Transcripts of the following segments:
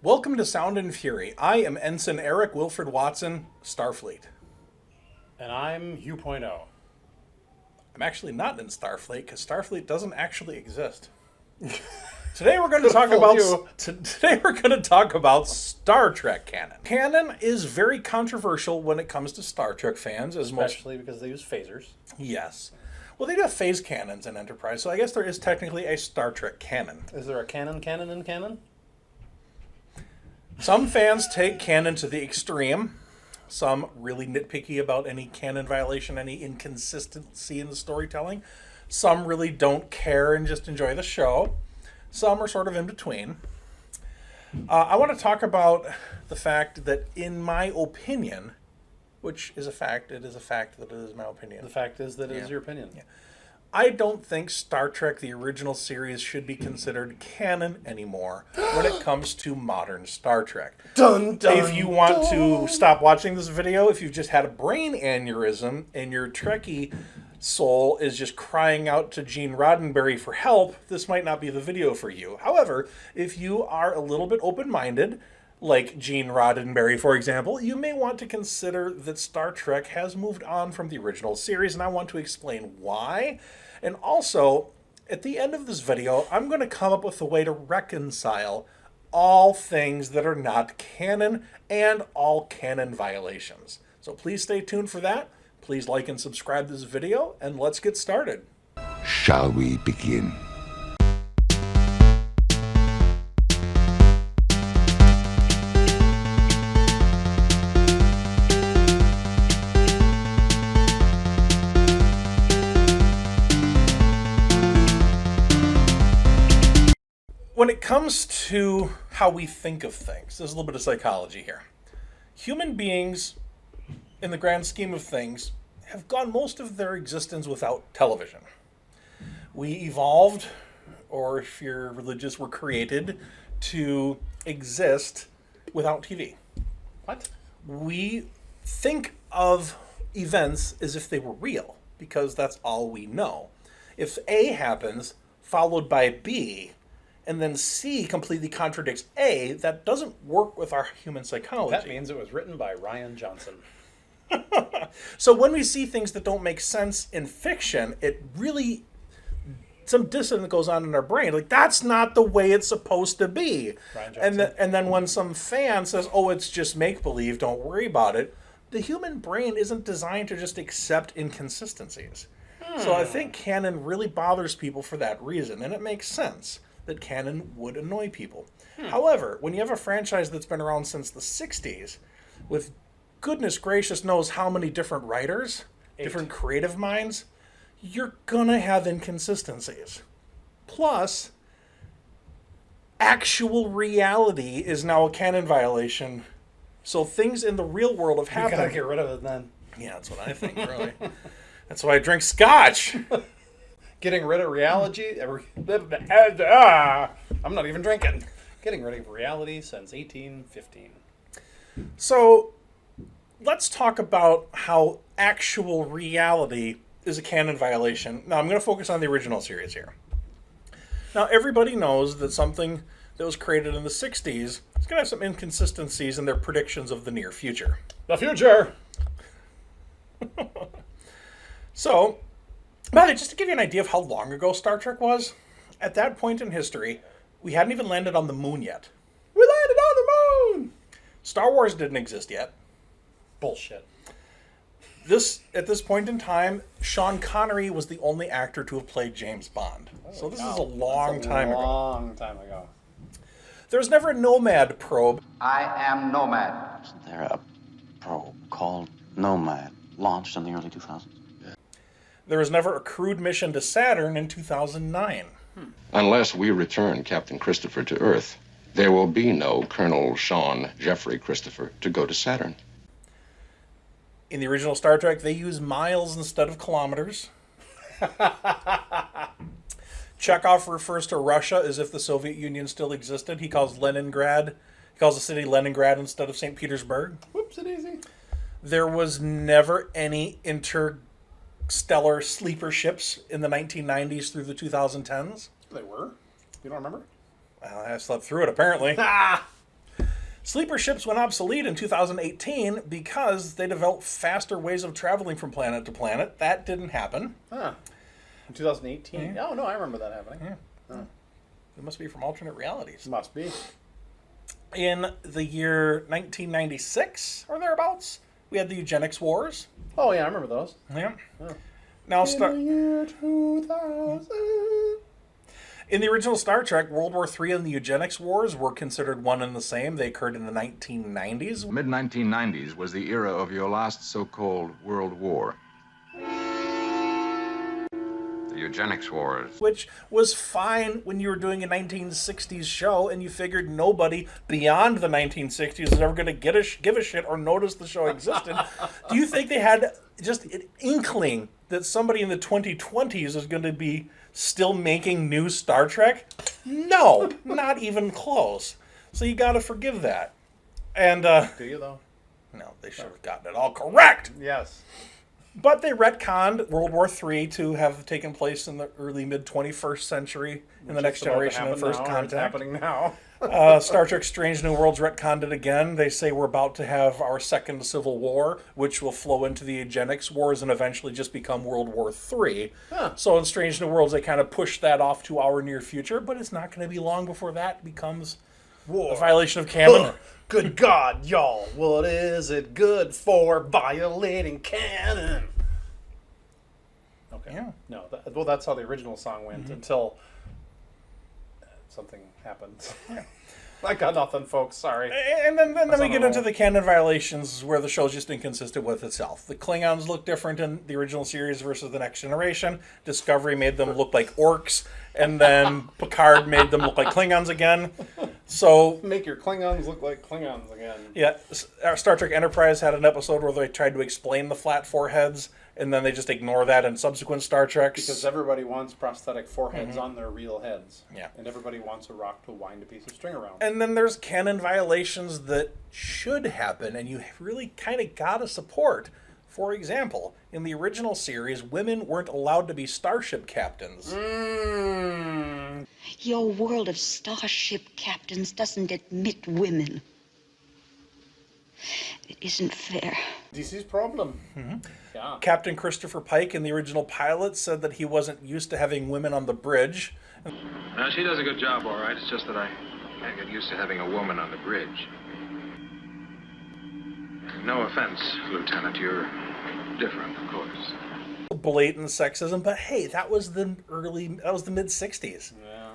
Welcome to Sound and Fury. I am Ensign Eric Wilfred Watson, Starfleet. And I'm U.0. I'm actually not in Starfleet because Starfleet doesn't actually exist. Today we're going to talk about Star Trek canon. Canon is very controversial when it comes to Star Trek fans, Especially because they use phasers. Yes. Well, they do have phase cannons in Enterprise, so I guess there is technically a Star Trek canon. Is there a canon in canon? Some fans take canon to the extreme. Some really nitpicky about any canon violation, any inconsistency in the storytelling. Some really don't care and just enjoy the show. Some are sort of in between. I want to talk about the fact that, in my opinion, which is a fact, it is a fact that it is my opinion. The fact is that it is your opinion. Yeah. I don't think Star Trek, the original series, should be considered canon anymore when it comes to modern Star Trek. Dun, dun, if you want to stop watching this video, if you've just had a brain aneurysm and your Trekkie soul is just crying out to Gene Roddenberry for help, this might not be the video for you. However, if you are a little bit open-minded, like Gene Roddenberry, for example, you may want to consider that Star Trek has moved on from the original series, and I want to explain why. And also, at the end of this video, I'm going to come up with a way to reconcile all things that are not canon and all canon violations. So please stay tuned for that. Please like and subscribe to this video, and let's get started. Shall we begin? When it comes to how we think of things, there's a little bit of psychology here. Human beings, in the grand scheme of things, have gone most of their existence without television. We evolved, or if you're religious, were created to exist without TV. What? We think of events as if they were real, because that's all we know. If A happens, followed by B, and then C completely contradicts A, that doesn't work with our human psychology. That means it was written by Ryan Johnson. So when we see things that don't make sense in fiction, it really, some dissonance goes on in our brain. Like, that's not the way it's supposed to be. Ryan Johnson. And then when some fan says, oh, it's just make-believe, don't worry about it, the human brain isn't designed to just accept inconsistencies. So I think canon really bothers people for that reason, and it makes sense that canon would annoy people. However, when you have a franchise that's been around since the 60s, with goodness gracious knows how many different writers, different creative minds, you're gonna have inconsistencies. Plus, actual reality is now a canon violation. So things in the real world have happened. You gotta get rid of it then. Yeah, that's what I think, really. That's why I drink scotch. Getting rid of reality. I'm not even drinking. Getting rid of reality since 1815. So, let's talk about how actual reality is a canon violation. Now, I'm going to focus on the original series here. Now, everybody knows that something that was created in the 60s is going to have some inconsistencies in their predictions of the near future. The future! So, by the way, just to give you an idea of how long ago Star Trek was, at that point in history, we hadn't even landed on the moon yet. We landed on the moon! Star Wars didn't exist yet. Bullshit. At this point in time, Sean Connery was the only actor to have played James Bond. So this is a long time ago. Long time ago. There was never a Nomad probe. I am Nomad. Isn't there a probe called Nomad launched in the early 2000s? There was never a crewed mission to Saturn in 2009. Unless we return Captain Christopher to Earth, there will be no Colonel Sean Jeffrey Christopher to go to Saturn. In the original Star Trek, they use miles instead of kilometers. Chekhov refers to Russia as if the Soviet Union still existed. He calls the city Leningrad instead of St. Petersburg. Whoopsie-daisy. There was never any interstellar sleeper ships in the 1990s through the 2010s. They were? You don't remember? Well, I slept through it, apparently. Sleeper ships went obsolete in 2018 because they developed faster ways of traveling from planet to planet. That didn't happen. Huh. In 2018? Oh, no, I remember that happening. Yeah. Oh. It must be from alternate realities. Must be. In the year 1996 or thereabouts, we had the eugenics wars. Oh, yeah, I remember those. Yeah. Oh. Now, In the year 2000. in the original Star Trek, World War III and the eugenics wars were considered one and the same. They occurred in the 1990s. Mid-1990s was the era of your last so-called World War. The eugenics wars. Which was fine when you were doing a 1960s show and you figured nobody beyond the 1960s is ever going to give a shit or notice the show existed. Do you think they had just an inkling that somebody in the 2020s is going to be still making new Star Trek? No, not even close. So you got to forgive that. And Do you, though? no, they should have gotten it all correct. Yes. But they retconned World War III to have taken place in the early mid-21st century in the Next Generation and First It's Contact. happening now. Star Trek Strange New Worlds retconned it again. They say we're about to have our second Civil War, which will flow into the eugenics wars and eventually just become World War III. Huh. So in Strange New Worlds, they kind of push that off to our near future, but it's not going to be long before that becomes a violation of canon. Good God, y'all. What is it good for violating canon? Okay. Yeah. No, well, that's how the original song went until something happened. I got nothing, folks. Sorry. And then we on get a into roll. the canon violations where the show's just inconsistent with itself. The Klingons look different in the original series versus the Next Generation. Discovery made them look like orcs, and then Picard made them look like Klingons again. So, Make your Klingons look like Klingons again. yeah, our Star Trek Enterprise had an episode where they tried to explain the flat foreheads, and then they just ignore that in subsequent Star Treks. Because everybody wants prosthetic foreheads on their real heads. Yeah. And everybody wants a rock to wind a piece of string around. And then there's canon violations that should happen, and you really kind of gotta support. For example, in the original series, women weren't allowed to be starship captains. Your world of starship captains doesn't admit women. It isn't fair. DC's problem. Yeah. Captain Christopher Pike in the original pilot said that he wasn't used to having women on the bridge. Now, she does a good job, all right. It's just that I can't get used to having a woman on the bridge. No offense, Lieutenant. You're different, of course. Blatant sexism, but hey, that was the mid-60s. Yeah.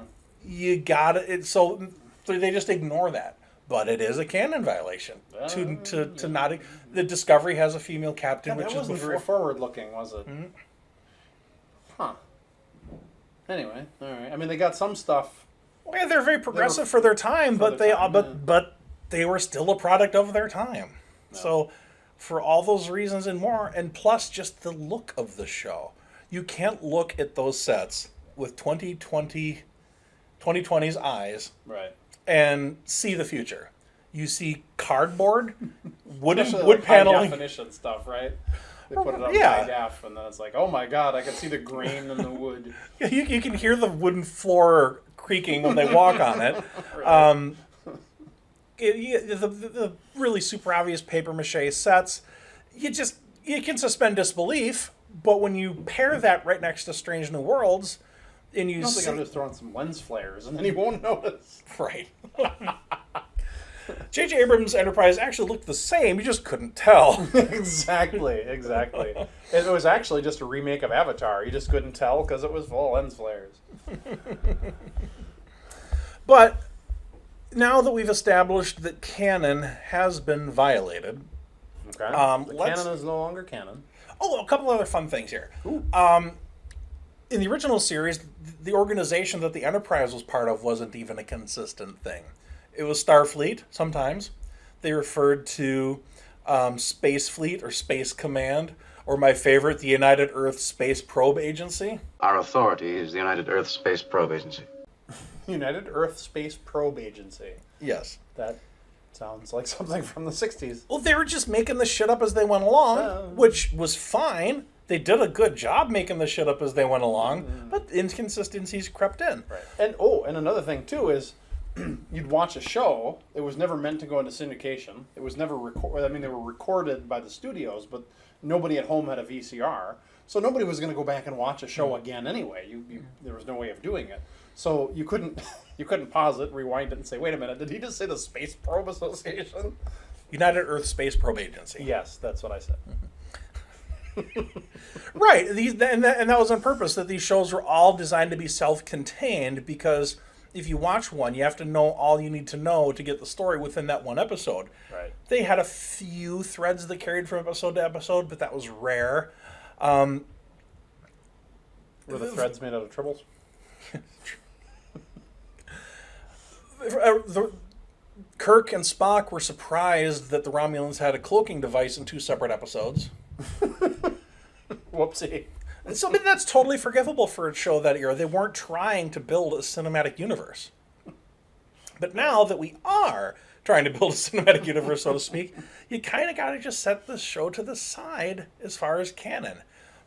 You got it. So they just ignore that. But it is a canon violation to not. The Discovery has a female captain, That which is wasn't before. very forward-looking, was it? Huh. Anyway, all right. I mean, they got some stuff. Well, yeah, they're very progressive for their time, but their time, but they were still a product of their time. So, for all those reasons and more, and plus just the look of the show, you can't look at those sets with 2020's eyes Right. and see the future. You see cardboard, Especially wood like high paneling. definition stuff, right? They put it up yeah. high def, and then it's like, oh my god, I can see the grain in the wood. You can hear the wooden floor creaking when they walk on it. The really super obvious paper mache sets, you can suspend disbelief, but when you pair that right next to Strange New Worlds, and you I don't think I'm just throwing some lens flares, and then he won't notice. right. J.J. Abrams' Enterprise actually looked the same, you just couldn't tell. Exactly. It was actually just a remake of Avatar. You just couldn't tell because it was full of lens flares. But now that we've established that canon has been violated, Okay. The let's- canon is no longer canon. oh, a couple other fun things here. In the original series, the organization that the Enterprise was part of wasn't even a consistent thing. It was Starfleet, sometimes. They referred to Space Fleet or Space Command, or my favorite, the United Earth Space Probe Agency. Our authority is the United Earth Space Probe Agency. United Earth Space Probe Agency. Yes. That sounds like something from the 60s. Well, they were just making the shit up as they went along, which was fine. They did a good job making the shit up as they went along, but inconsistencies crept in. Right. And another thing too is you'd watch a show. It was never meant to go into syndication. It was never recorded. I mean, they were recorded by the studios, but nobody at home had a VCR. So nobody was going to go back and watch a show again anyway. There was no way of doing it. So you couldn't pause it, rewind it, and say, wait a minute, did he just say the Space Probe Association? United Earth Space Probe Agency. Yes, that's what I said. Right, and that was on purpose, that these shows were all designed to be self-contained, because if you watch one, you have to know all you need to know to get the story within that one episode. Right. They had a few threads that carried from episode to episode, but that was rare. Were the threads made out of tribbles? Kirk and Spock were surprised that the Romulans had a cloaking device in 2 separate episodes. Whoopsie. So, I mean, that's totally forgivable for a show that era. They weren't trying to build a cinematic universe. But now that we are trying to build a cinematic universe, so to speak, you kind of got to just set the show to the side as far as canon.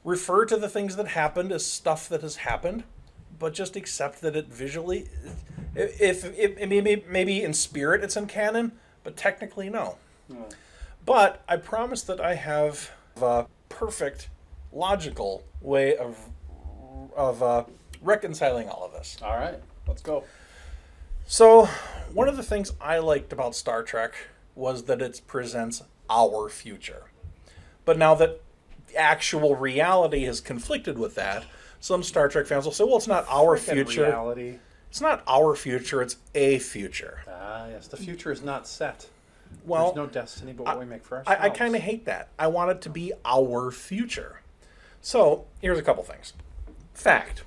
Refer to the things that happened as stuff that has happened, but just accept that it visually, maybe in spirit it's in canon, but technically no. But I promise that I have a perfect, logical way of reconciling all of this. All right, let's go. So, one of the things I liked about Star Trek was that it presents our future. But now that actual reality has conflicted with that, some Star Trek fans will say, well, it's not our future. Reality. It's not our future, it's a future. Ah, yes, the future is not set. Well, there's no destiny but what we make for ourselves. I kind of hate that. I want it to be our future. So, here's a couple things. Fact.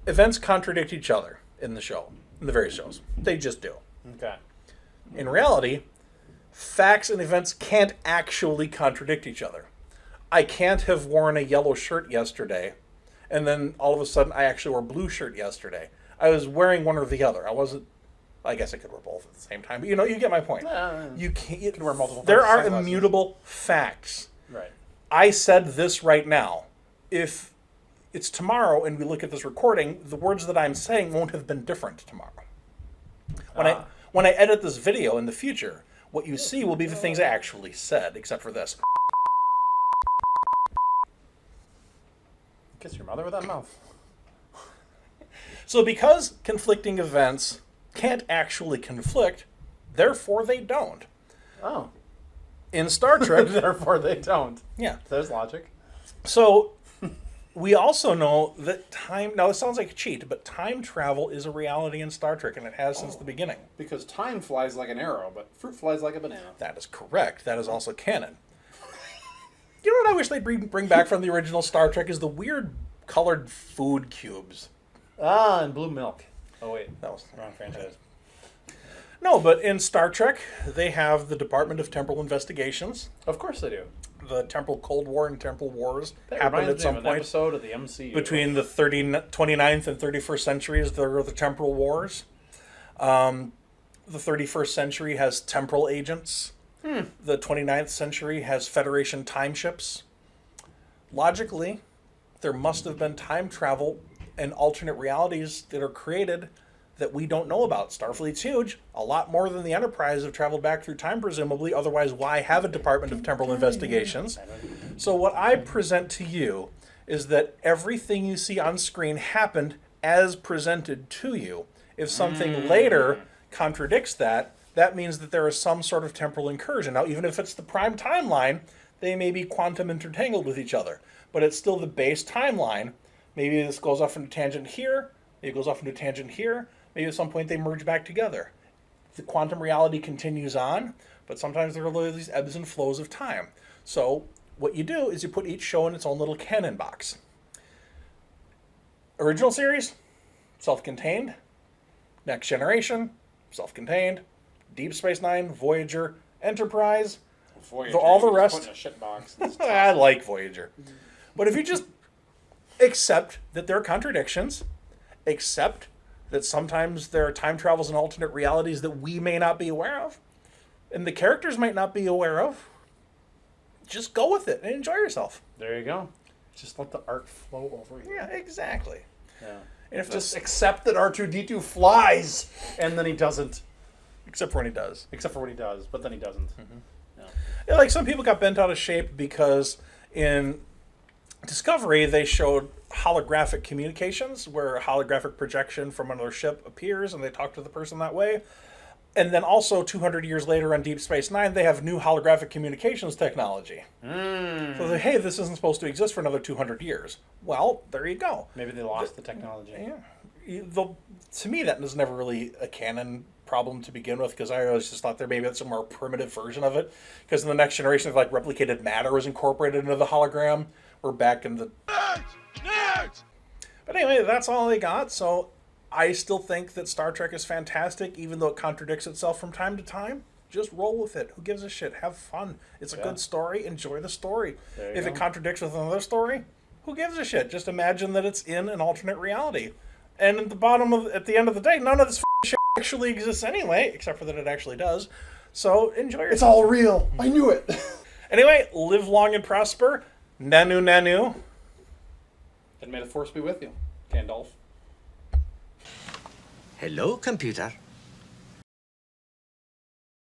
Events contradict each other in the show, in the various shows. They just do. Okay. In reality, facts and events can't actually contradict each other. I can't have worn a yellow shirt yesterday, and then all of a sudden I actually wore a blue shirt yesterday. I was wearing one or the other. I guess I could wear both at the same time. But you get my point. You can't wear multiple. There are immutable facts. Right. I said this right now. If it's tomorrow and we look at this recording, the words that I'm saying won't have been different tomorrow. When I edit this video in the future, what you see will be the things I actually said, except for this. Kiss your mother with that mouth. So because conflicting events can't actually conflict, therefore they don't. Oh. In Star Trek... Therefore they don't. Yeah. There's logic. So we also know that time... Now, this sounds like a cheat, but time travel is a reality in Star Trek, and it has since the beginning. Because time flies like an arrow, but fruit flies like a banana. That is correct. That is also canon. You know what I wish they'd bring back from the original Star Trek is the weird colored food cubes. Ah, and blue milk. Oh, wait. That was Wrong franchise. No, but in Star Trek, they have the Department of Temporal Investigations. Of course they do. The Temporal Cold War and Temporal Wars That happened reminds at me some of an point. episode of the MCU. Between the 29th and 31st centuries, there were the Temporal Wars. The 31st century has temporal agents. The 29th century has Federation time ships. Logically, there must have been time travel and alternate realities that are created that we don't know about. Starfleet's huge. A lot more than the Enterprise have traveled back through time, presumably. Otherwise, why have a Department of Temporal Investigations? So what I present to you is that everything you see on screen happened as presented to you. If something later contradicts that, that means that there is some sort of temporal incursion. Now, even if it's the prime timeline, they may be quantum intertangled with each other. But it's still the base timeline. Maybe this goes off into tangent here. Maybe it goes off into tangent here. Maybe at some point they merge back together. The quantum reality continues on, but sometimes there are these ebbs and flows of time. So what you do is you put each show in its own little canon box. Original series, self-contained. Next Generation, self-contained. Deep Space Nine, Voyager, Enterprise. Voyager, All the you just rest... put in a shit box and just I toss it. like Voyager. But if you just accept that there are contradictions, accept that sometimes there are time travels and alternate realities that we may not be aware of, and the characters might not be aware of, just go with it and enjoy yourself. There you go. Just let the art flow over you. Yeah, exactly. Yeah. And if Just accept that R2-D2 flies, and then he doesn't. except for when he does. Except for when he does, but then he doesn't. Yeah, like some people got bent out of shape because in Discovery they showed holographic communications where a holographic projection from another ship appears and they talk to the person that way. And then also 200 years later on Deep Space Nine, they have new holographic communications technology. So they, hey, this isn't supposed to exist for another 200 years. Well, there you go. Maybe they lost the technology. Yeah. To me, that was never really a canon problem to begin with, because I always just thought there maybe that's a more primitive version of it. Because in the Next Generation, like replicated matter was incorporated into the hologram. We're back in the... Nerds! But anyway, that's all they got. So I still think that Star Trek is fantastic, even though it contradicts itself from time to time. Just roll with it. Who gives a shit? Have fun. It's a good story. Enjoy the story. If it contradicts with another story, who gives a shit? Just imagine that it's in an alternate reality. And at the end of the day, none of this shit actually exists anyway, except for that it actually does. So enjoy yourself. It's all real. I knew it. Anyway, live long and prosper. Nanu nanu. And may the force be with you, Gandalf. Hello, computer.